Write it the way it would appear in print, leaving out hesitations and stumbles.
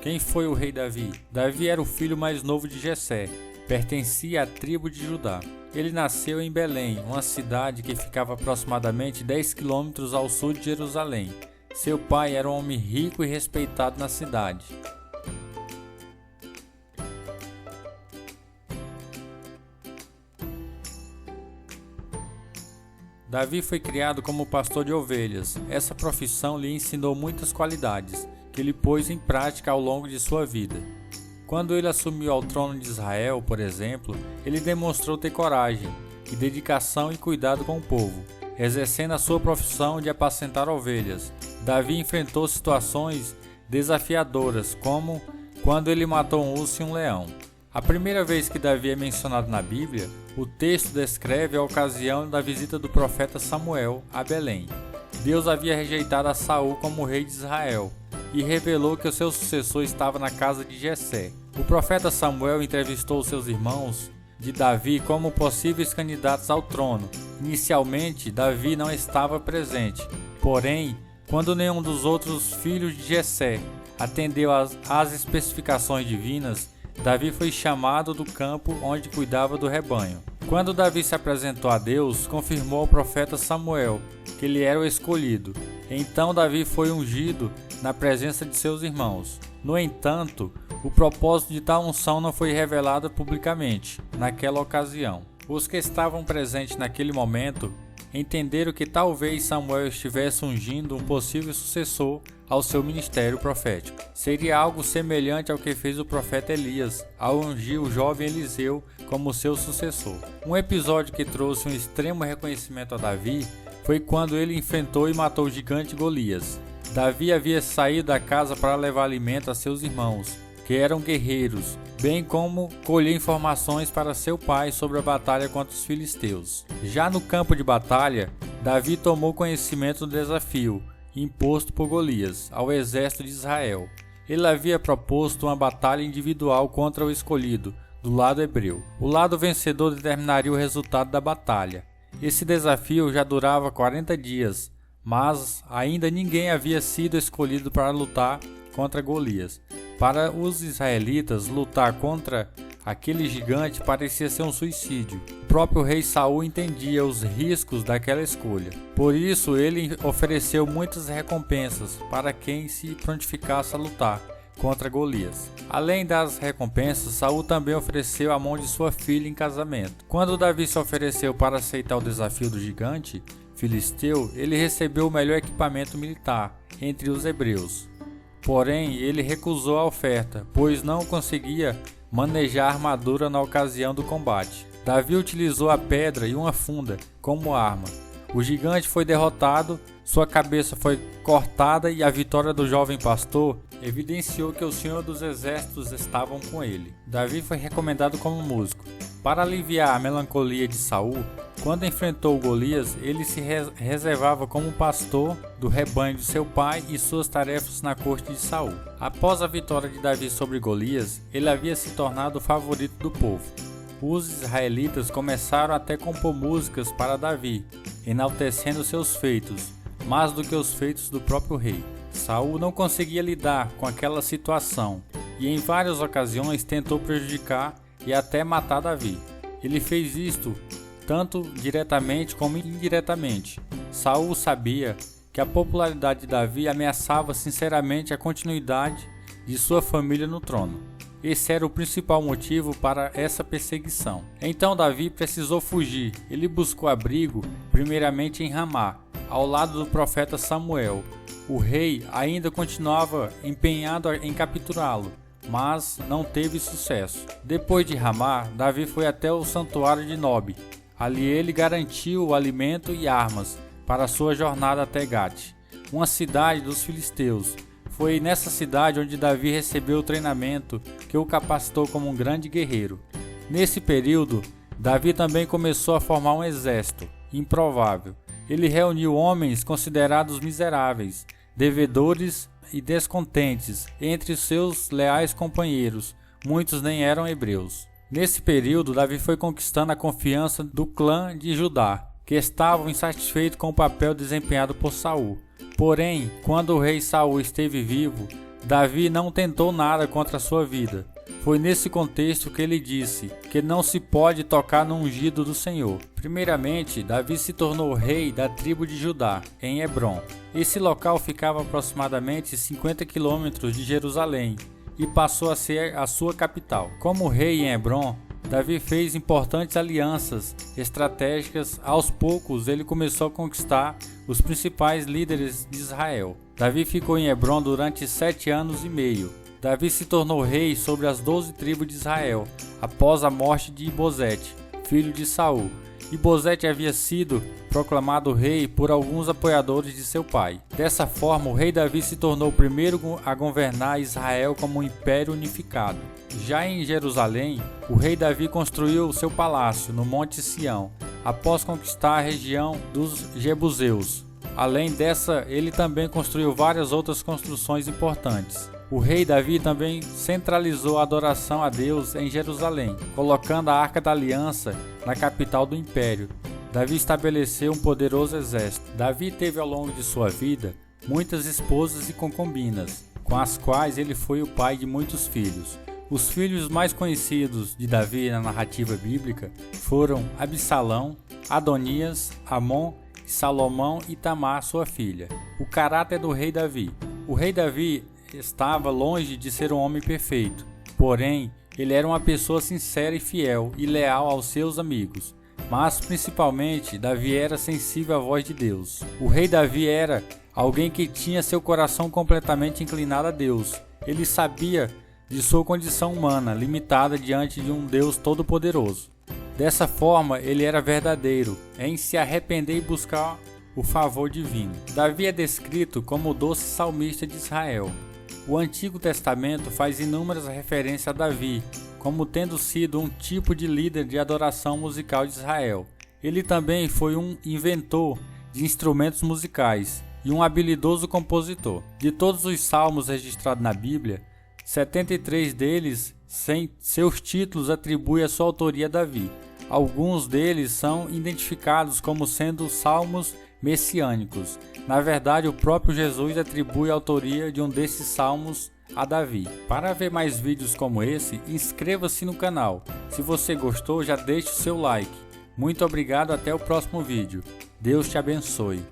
Quem foi o rei Davi? Davi era o filho mais novo de Jessé, pertencia à tribo de Judá. Ele nasceu em Belém, uma cidade que ficava aproximadamente 10 quilômetros ao sul de Jerusalém. Seu pai era um homem rico e respeitado na cidade. Davi foi criado como pastor de ovelhas. Essa profissão lhe ensinou muitas qualidades, que ele pôs em prática ao longo de sua vida. Quando ele assumiu ao trono de Israel, por exemplo, ele demonstrou ter coragem e dedicação e cuidado com o povo, exercendo a sua profissão de apacentar ovelhas. Davi enfrentou situações desafiadoras, como quando ele matou um urso e um leão. A primeira vez que Davi é mencionado na Bíblia, o texto descreve a ocasião da visita do profeta Samuel a Belém. Deus havia rejeitado a Saul como rei de Israel e revelou que o seu sucessor estava na casa de Jessé. O profeta Samuel entrevistou seus irmãos de Davi como possíveis candidatos ao trono. Inicialmente, Davi não estava presente, porém, quando nenhum dos outros filhos de Jessé atendeu às especificações divinas, Davi foi chamado do campo onde cuidava do rebanho. Quando Davi se apresentou a Deus, confirmou ao profeta Samuel que ele era o escolhido. Então Davi foi ungido na presença de seus irmãos. No entanto, o propósito de tal unção não foi revelado publicamente naquela ocasião. Os que estavam presentes naquele momento entenderam que talvez Samuel estivesse ungindo um possível sucessor ao seu ministério profético. Seria algo semelhante ao que fez o profeta Elias ao ungir o jovem Eliseu como seu sucessor. Um episódio que trouxe um extremo reconhecimento a Davi foi quando ele enfrentou e matou o gigante Golias. Davi havia saído da casa para levar alimento a seus irmãos, que eram guerreiros, bem como colher informações para seu pai sobre a batalha contra os filisteus. Já no campo de batalha, Davi tomou conhecimento do desafio imposto por Golias ao exército de Israel. Ele havia proposto uma batalha individual contra o escolhido, do lado hebreu. O lado vencedor determinaria o resultado da batalha. Esse desafio já durava 40 dias, mas ainda ninguém havia sido escolhido para lutar contra Golias. Para os israelitas, lutar contra aquele gigante parecia ser um suicídio. O próprio rei Saul entendia os riscos daquela escolha. Por isso, ele ofereceu muitas recompensas para quem se prontificasse a lutar contra Golias. Além das recompensas, Saul também ofereceu a mão de sua filha em casamento. Quando Davi se ofereceu para aceitar o desafio do gigante filisteu, ele recebeu o melhor equipamento militar entre os hebreus. Porém, ele recusou a oferta, pois não conseguia manejar a armadura na ocasião do combate. Davi utilizou a pedra e uma funda como arma. O gigante foi derrotado, sua cabeça foi cortada e a vitória do jovem pastor evidenciou que o Senhor dos Exércitos estavam com ele. Davi foi recomendado como músico. Para aliviar a melancolia de Saul, quando enfrentou Golias, ele se reservava como pastor do rebanho de seu pai e suas tarefas na corte de Saul. Após a vitória de Davi sobre Golias, ele havia se tornado o favorito do povo. Os israelitas começaram até a compor músicas para Davi, enaltecendo seus feitos, mais do que os feitos do próprio rei. Saul não conseguia lidar com aquela situação e em várias ocasiões tentou prejudicar e até matar Davi. Ele fez isto tanto diretamente como indiretamente. Saul sabia que a popularidade de Davi ameaçava sinceramente a continuidade de sua família no trono. Esse era o principal motivo para essa perseguição. Então Davi precisou fugir. Ele buscou abrigo primeiramente em Ramá, ao lado do profeta Samuel. O rei ainda continuava empenhado em capturá-lo, mas não teve sucesso. Depois de Ramá, Davi foi até o santuário de Nob. Ali ele garantiu o alimento e armas para sua jornada até Gate, uma cidade dos filisteus. Foi nessa cidade onde Davi recebeu o treinamento que o capacitou como um grande guerreiro. Nesse período, Davi também começou a formar um exército improvável. Ele reuniu homens considerados miseráveis, devedores e descontentes entre seus leais companheiros. Muitos nem eram hebreus. Nesse período, Davi foi conquistando a confiança do clã de Judá, que estavam insatisfeitos com o papel desempenhado por Saul. Porém, quando o rei Saul esteve vivo, Davi não tentou nada contra a sua vida. Foi nesse contexto que ele disse que não se pode tocar no ungido do Senhor. Primeiramente, Davi se tornou rei da tribo de Judá, em Hebrom. Esse local ficava aproximadamente 50 quilômetros de Jerusalém e passou a ser a sua capital. Como rei em Hebrom, Davi fez importantes alianças estratégicas. Aos poucos, ele começou a conquistar os principais líderes de Israel. Davi ficou em Hebrom durante 7 anos e meio. Davi se tornou rei sobre as 12 tribos de Israel, após a morte de Ibozete, filho de Saul. Ibozete havia sido proclamado rei por alguns apoiadores de seu pai. Dessa forma, o rei Davi se tornou o primeiro a governar Israel como um império unificado. Já em Jerusalém, o rei Davi construiu seu palácio no Monte Sião, após conquistar a região dos Jebuseus. Além dessa, ele também construiu várias outras construções importantes. O rei Davi também centralizou a adoração a Deus em Jerusalém, colocando a Arca da Aliança na capital do império. Davi estabeleceu um poderoso exército. Davi teve ao longo de sua vida muitas esposas e concubinas, com as quais ele foi o pai de muitos filhos. Os filhos mais conhecidos de Davi na narrativa bíblica foram Absalão, Adonias, Amon, Salomão e Tamar, sua filha. O caráter do rei Davi. O rei Davi estava longe de ser um homem perfeito, porém, ele era uma pessoa sincera e fiel e leal aos seus amigos. Mas, principalmente, Davi era sensível à voz de Deus. O rei Davi era alguém que tinha seu coração completamente inclinado a Deus. Ele sabia de sua condição humana, limitada diante de um Deus todo-poderoso. Dessa forma, ele era verdadeiro em se arrepender e buscar o favor divino. Davi é descrito como o doce salmista de Israel. O Antigo Testamento faz inúmeras referências a Davi, como tendo sido um tipo de líder de adoração musical de Israel. Ele também foi um inventor de instrumentos musicais e um habilidoso compositor. De todos os salmos registrados na Bíblia, 73 deles, sem seus títulos, atribuem a sua autoria a Davi. Alguns deles são identificados como sendo salmos messiânicos. Na verdade, o próprio Jesus atribui a autoria de um desses salmos a Davi. Para ver mais vídeos como esse, inscreva-se no canal. Se você gostou, já deixe o seu like. Muito obrigado, até o próximo vídeo. Deus te abençoe.